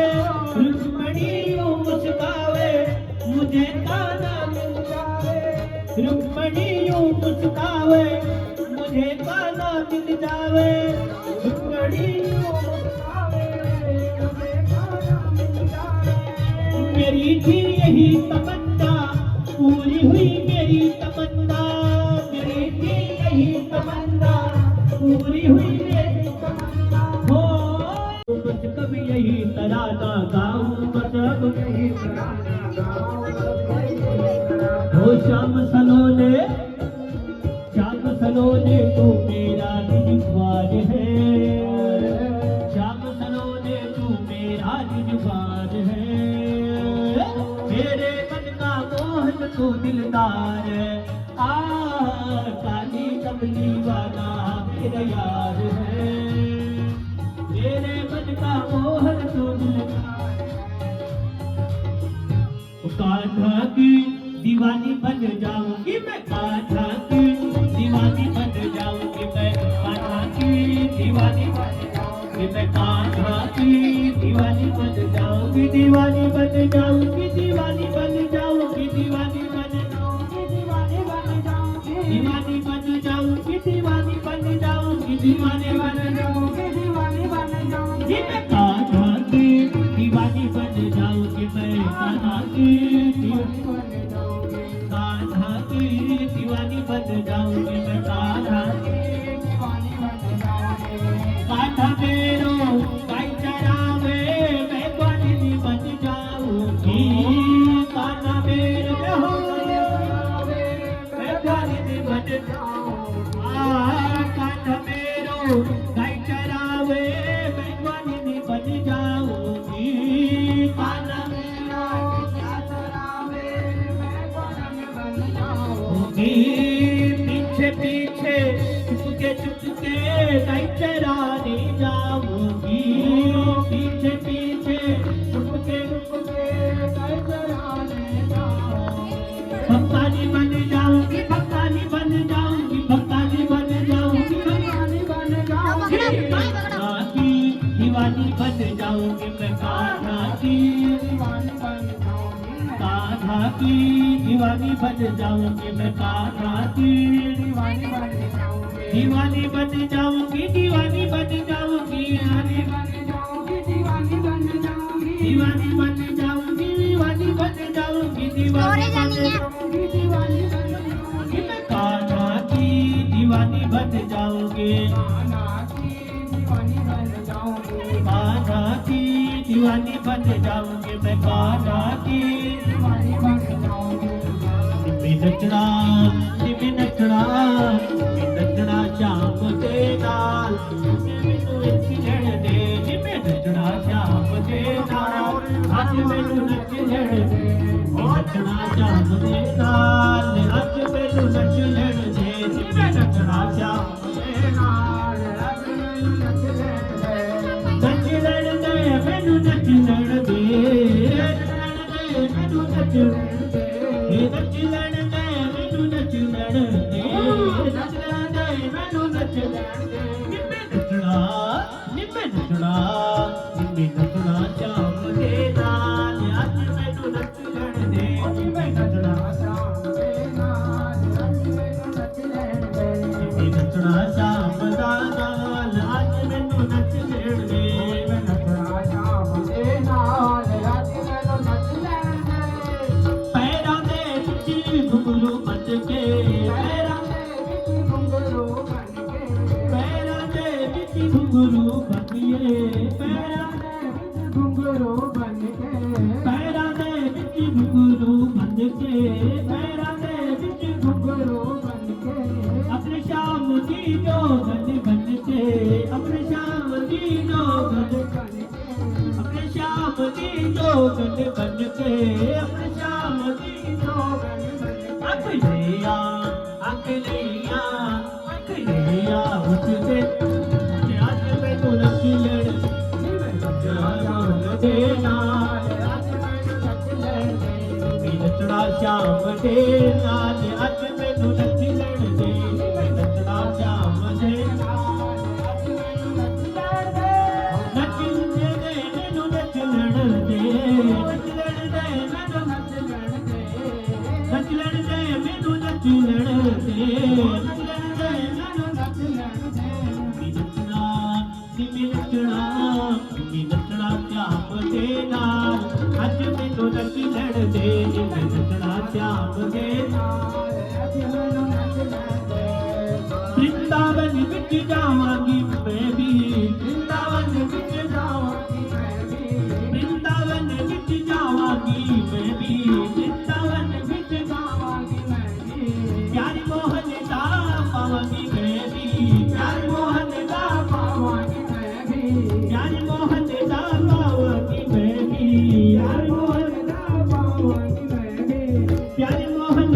Speaker 1: रुक्मणी यूं मुस्कावे मुझे काना दिल जावे, रुक्मणी यूं मुस्कावे मुझे काना दिल जावे, रुक्मणी यूं मुस्कावे मुझे काना दिल जावे। मेरी थी यही तमन्ना, पूरी हुई मेरी तमन्ना, मेरी थी यही तमन्ना, पूरी हुई मेरी तमन्ना। हो बस कभी यही तराना गाऊं, बस अब यही तराना गाऊं। दिलदार आ काली कमली वाला मेरा यार है मेरे मन का मोहन तो दिलदार कान्हा की दीवानी बन जाऊंगी मैं कान्हा की दीवानी बन जाऊंगी मैं कान्हा की दीवानी बन जाऊंगी मैं कान्हा की दीवानी बन जाऊंगी दीवानी बन जाऊंगी दीवानी बन जाऊंगी दीवानी बन जाऊंगी दीवानी बन जाऊंगी दीवानी बन जाऊंगी दीवानी बन जाऊंगी दीवानी बन जाऊंगी दीवानी बन जाऊंगी मैं कान्हा की दीवानी बन जाऊंगी मैं कान्हा की दीवानी बन जाऊंगी कान्हा की दीवानी बन जाऊंगी मैं कान्हा की दीवानी बन जाऊंगी कान्हा मेरो गाय चरावे मैं ग्वालिनी बन जाऊंगी कान्हा मेरो मैं ग्वालिनी बन जाऊंगी कान्हा मेरो गाय चरावे मैं ग्वालिनी बन जाऊंगी कान्हा मेरो गाय चरावे मैं ग्वालिनी बन जाऊंगी पीछे पीछे चुपके गाय चराने जाऊंगी पीछे पीछे चुपके गाय चराने जाऊंगी भक्तानी बन जाऊंगी भक्तानी बन जाऊंगी भक्तानी बन जाऊंगी भक्तानी बन जाऊंगी कान्हा की दीवानी बन जाऊंगी मैं कान्हा की दीवानी बन जाऊंगी कान्हा की दीवानी बन जाऊंगी मैं कान्हा की दीवानी बन जाऊंगी दीवानी बन जाऊंगी दीवानी बन जाऊंगी दीवानी बन जाऊंगी दीवानी बन जाऊंगी दीवानी बन जाऊंगी दीवानी बन जाऊंगी दीवानी बन जाऊंगी दीवानी बन जाऊंगी मैं कान्हा की दीवानी बन जाऊंगी कान्हा की दीवानी बन जाऊंगी कान्हा की दीवानी बन जाऊंगी मैं कान्हा की दीवानी बन जाऊंगी नचना नचना नचना श्याम दे नाल मैनू नच लड़ दे जिमें नचना श्याम दे नाल अज मैनू नच लड़ दे नचना श्याम दे नाल अज मैनू नच लड़ दे जिमें नचना श्याम दे नाल अज मैनू नच लड़ दे मैनू नच लड़ दे मैनू नच लड़ दे नच लड़ दे मैनू नच लड़ दे नच लड़ दे मैनू नच लड़ दे निम्मे नचना श्याम दे नाल अज मैनू नच लड़ दे निम्मे नचना श्याम दे नाल अज मैनू नच लड़ दे निम्मे नचना श्याम दा नाल अज मैनू नच लड़ दे निम्मे नचना श्याम दे नाल अज मैनू नच लड़ दे पैरां दे विच घुंघरू बन के पैरां दे विच घुंघरू बन के पैरां दे विच घुंघरू बनिए पैरां दे विच घुंघरू बन के पैरां दे विच घुंघरू बन के पैरां दे विच घुंघरू बन के अपने श्याम की जोगन बन के अपने श्याम की जोगन बन के अपने श्याम की जोगन बन के अपने श्याम की जोगन बन के अख लिया उससे आज मैनू नच लड़ दे नाल अज मैनू नच लड़ दे नचना श्याम दे नाल अज मैनू नच लड़ दे नचना श्याम दे नाल अज मैनू नच लड़ दे नच दे मैनू नच लड़ दे नच लड़ दे मैनू नच लड़ दे नच लड़ दे मैनू नच लड़ दे नचना श्याम दे नाल अज मैनू नच लड़ दे नचना श्याम दे नाल अज मैनू नच लड़ दे वृंदावन विच जावांगी मैं भी वृंदावन विच जावांगी मैं भी वृंदावन विच जावांगी मैं भी वृंदावन विच जावांगी मैं भी प्यारी मोहन दा पावांगी मैं भी प्यारी मोहन दा पावांगी मैं भी प्यारी मोहन दा पावांगी मैं भी प्यारी मोहन दा पावांगी मैं भी प्यारी मोहन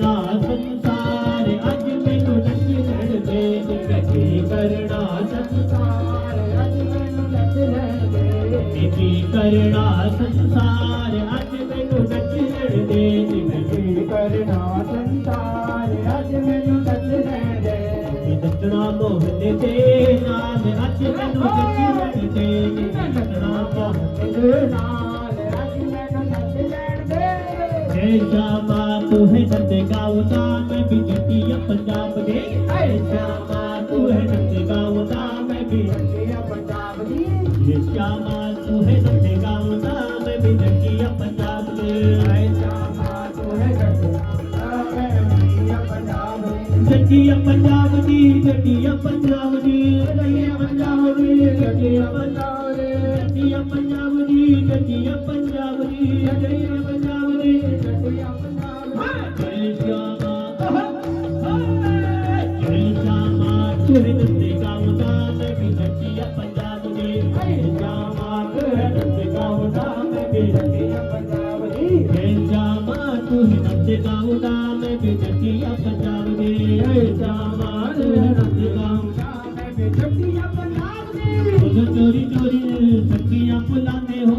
Speaker 1: करना संसार अज मैनू नचण दे नी की करना संसार अज मैनू नचण दे की करना संसार अज मैनू नचण दे नी करना संसार अज मैनू नचण दे नचना मोहन दे नाल अज मैनू नचण दे नचना मोहन दे नाल अज मैनू नचण दे जय श्यामा तू है नंद गावता मैं भी जटिया पंजाब दे जय श्यामा तू है नंद गावता मैं भी जटिया पंजाब दी जय श्यामा तू है नंद गावता मैं भी जटिया पंजाब दे जय श्यामा तू है नंद गावता मैं भी जटिया पंजाब दी जटिया पंजाब दी जटिया पंजाब दी जटिया पंजाब दी जटिया पंजाब दी जटिया पंजाब दी जटिया पंजाब दी जटिया पंजाब दी जटिया पंजाब जय श्यामा जय श्यामा तू है नंद गावता मैं भी जटिया पंजाब दी जय श्यामा तू है नंद गावता मैं भी जटिया पंजाब दी जय श्यामा तू है नंद गावता मैं भी जटिया पंजाब दी जय श्यामा तू है नंद गावता मैं भी जटिया पंजाब दी बोलो चोरी चोरी सखियां बुलाते हो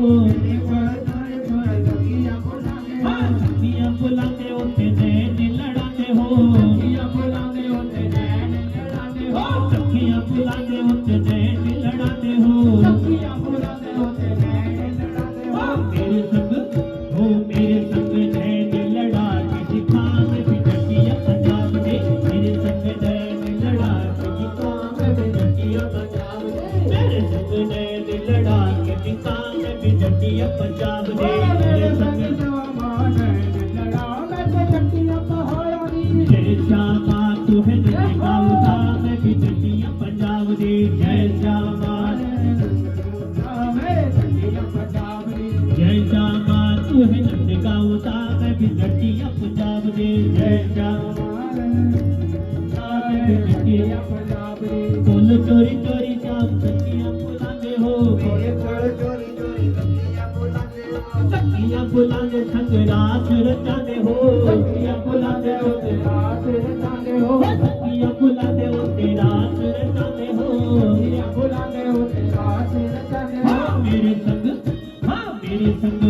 Speaker 1: सखियां बुलाते होते नैन लड़ाते हो सखियां बुलाते होते नैन लड़ाते हो सखियां बुलाते होते नैन लड़ाते हो सखियां बुलाते होते नैन लड़ाते हो मेरे संग नैन लड़ा के दिखा मैं भी जटिया पंजाब दे मेरे संग नैन लड़ा के दिखा मैं भी जटिया पंजाब दे मेरे संग नैन लड़ा के दिखा मैं भी जटिया पंजाब दे मेरे संग जय श्यामा तू है नंद गावता मैं भी जटिया पंजाब दे जय श्यामा जय श्यामा तू है नंद गावता मैं भी जटिया पंजाब दे जय श्यामा जटिया पंजाब दे बोलो चोरी चोरी जाम सखियां बुलाते हो सखियां बुलाते संग रात रचाते हो सखियां बुलाते हो रात रचाते हो सखियां बुलाते हो रात रचाते हो सखियां बुलाते हो रात रचाते हो मेरे संग मेरे संग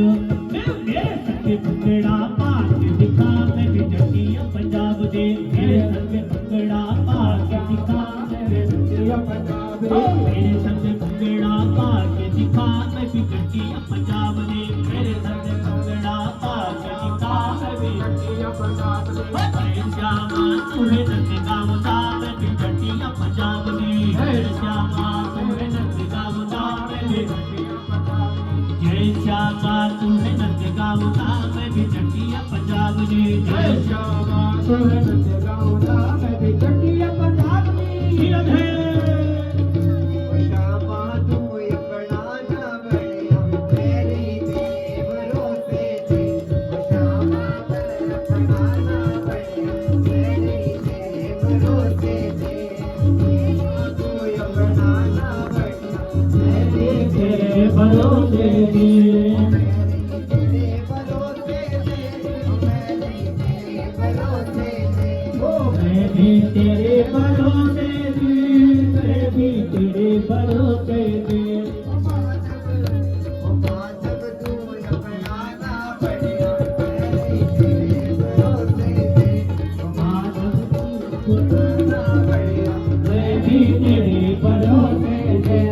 Speaker 1: भंगड़ा पा के दिखा मैं भी जटिया पंजाब दे मेरे संग भंगड़ा पा के दिखा मैं भी जटिया पंजाब दे मेरे संग भंगड़ा पा के दिखा मैं भी जटिया पंजाब दे मेरे संग भंगड़ा पा के दिखा मैं भी जटिया पंजाब दे जय श्यामा तू है नंद गावता मैं भी जटिया पंजाब दे जय श्यामा तू है नंद गावता मैं भी जटिया पंजाब दे जय श्यामा तू है नंद गावता मैं भी जटिया पंजाब दे जय श्यामा तू है नंद गावता मैं भी जटिया पंजाब दे राधे
Speaker 2: श्यामा तू अपना ना बढ़िया मेरी देव रोते थे श्यामा अपना ना बढ़िया मेरी देव रोते थे तू अपना ना बढ़िया मेरी
Speaker 1: तेरे भरोसे दिए
Speaker 2: तेरे भरोसे थे मेरी भरोसे थे
Speaker 1: मैं भी तेरे भरोसे दिए मैं भी तेरे भरोसे दिए
Speaker 2: जब तू अपना ना बढ़िया मेरी तेरे भरोसे थे
Speaker 1: मैं भी तेरे भरोसे दिए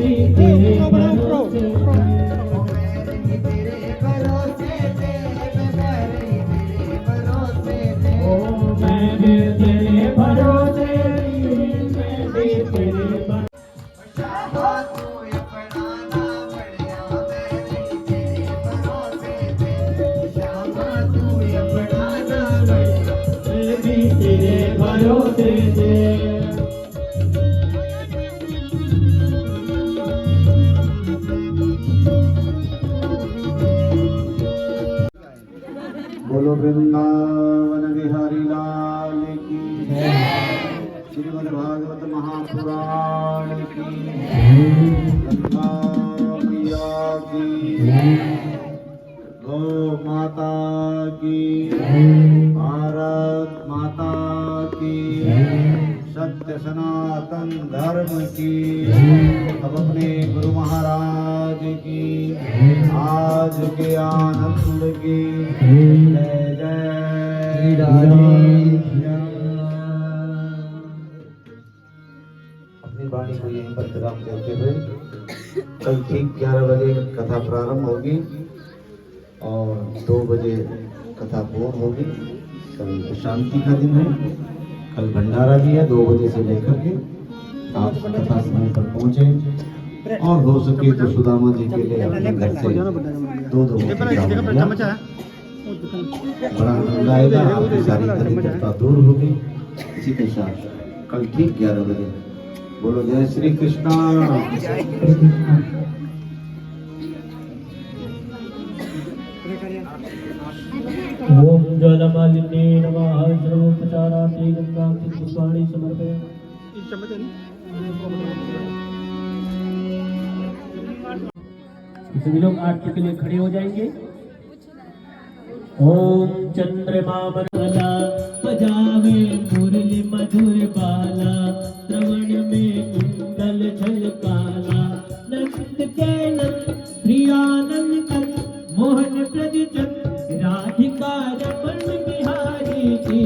Speaker 1: भी तेरे भरोसे ओ मैं भी तेरे भरोसे मैं भी तेरे मैं भी तेरे भरोसे से
Speaker 2: बोलो वृंदावन बिहारी लाल की श्रीमद् भागवत महापुराण की गंगा मैया की गौ माता की भारत माता की सत्य सनातन धर्म की अब अपने गुरु महाराज की आज के आनंद की जय जय अपनी वाणी को यहीं पर विराम देते हुए कल ठीक 11 बजे कथा प्रारंभ होगी और 2 बजे कथा पूर्ण होगी। कल शांति का दिन है, कल भंडारा भी है 2 बजे से लेकर के आप कथा समय पर पहुंचे और हो सके तो सुदामा जी के लिए अपने घर से 2 बड़ा आनंद आएगा, आपकी सारी दरिद्रता दूर होगी। इसी के साथ कल ठीक 11 बजे बोलो जय श्री कृष्णा।
Speaker 1: ओम ज्वालामालिन्ये नमः सर्वोपचारार्थे गंगा पुष्पाणि समर्पयामि। सभी लोग आरती के लिए खड़े हो जाएंगे। ओम चंद्रमा मनला बजावे मुरली मधुर बाला श्रवण में कुंडल झलकाला नंद के नंद प्रियानंद कर मोहन ब्रज चंद राधिका रमण बिहारी की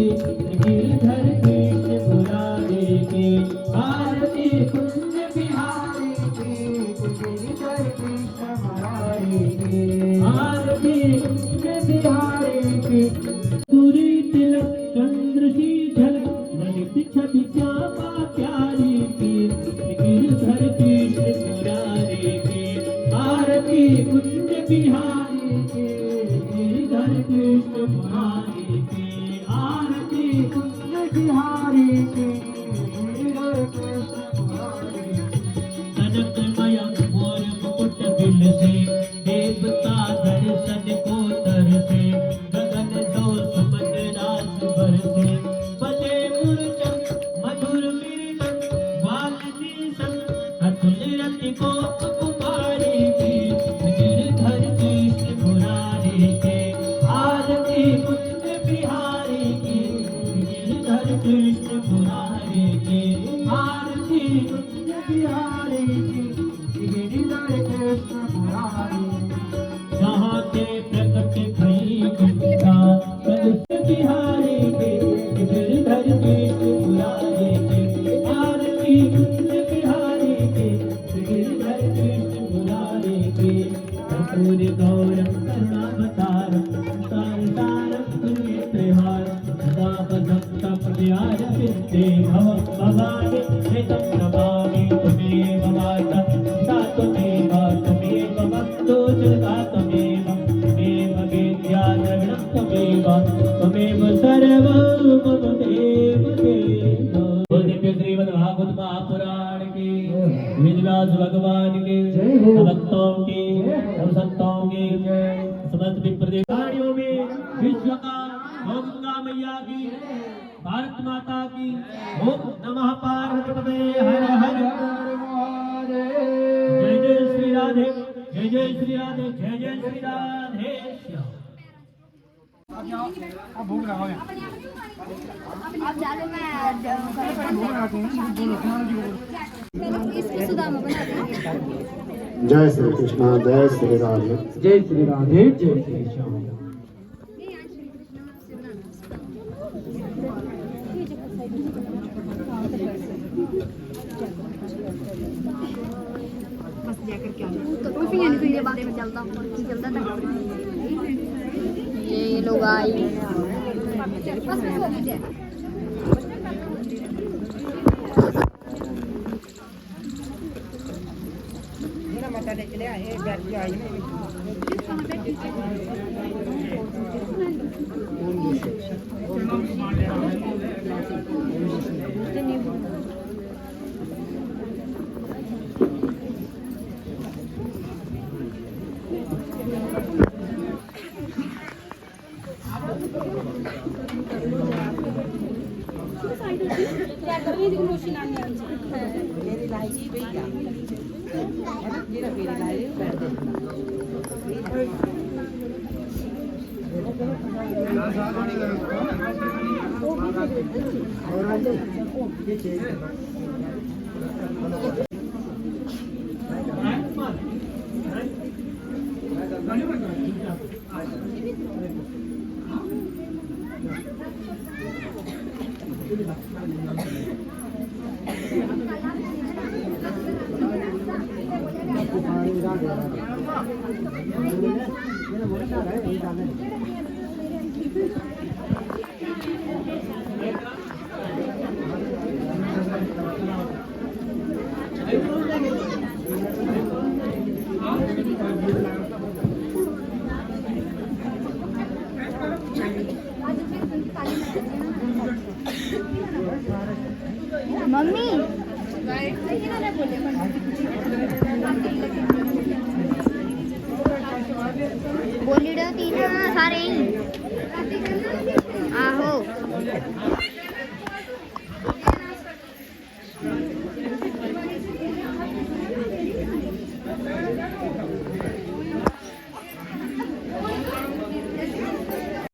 Speaker 1: गिरधर कृष्ण मुरारी की आरती कुंज बिहारी की गिरधर कृष्ण मुरारी की आरती कुंज बिहारी की सूरी तिलक चंद्रशील ललित छवि श्यामा प्यारी की गिरधर कृष्ण मुरारी की आरती कुंज बिहारी की गिरधर कृष्ण मुरारी की आरती कुंज बिहारी की गिरधर कृष्ण मुरारी कनकमय मोर मुकुट बिल से देवता दर्शन को तरसे गगन दोष मन रास बरसे बले मूर्छन मधुर मृदंग वाल्मी संग अतुल रति को कुमारी की गिरधर कृष्ण मुरारी के आरती कुंज बिहारी की गिरधर कृष्ण मुरारी के आरती कुंज बिहारी की गिरधर कृष्ण मुरारी जहाँ के प्रकट भई गंगा कलश बिहारी के गिरधर कृष्ण मुरारी के आरती कुंज बिहारी के गिरधर कृष्ण मुरारी के कर्पूर गौरम करुणावतारम संसारम पुण्यत्रिहारम सदा भक्तं प्रियारविन्दे भव भवानि नितं नमामि त्वमेव माता पिता त्वमेव भक्तो जगता त्वमेव वेद्या द्रविणं त्वमेव सर्वं मम देव देव। दिव्य श्रीमद्भागवत महापुराण की वेदव्यास भगवान की भक्तों की संतों की समस्त विप्रदेवाणियों में विश्व का गंगा मैया की भारत माता की ओम नमः पार्वती हर हर जय जय श्री राधे जय जय श्री राधे जय जय श्री राधे श्याम।
Speaker 3: आप भूख रहा हो आप चालू में इसकी सुदामा बना देंगे।
Speaker 2: जय श्री कृष्णा जय श्री राधे
Speaker 1: जय श्री राधे जय श्री श्याम।
Speaker 3: टॉफी नहीं पीने बाद में चलता और की चलता था ये लोग आई बस हो गया
Speaker 4: मेरा माता टेक ले आए घर की आई मेरी लाइकी भैया है ना मेरा मेरी लाई बैठ
Speaker 3: मम्मी बोली रही थी ना सारे ही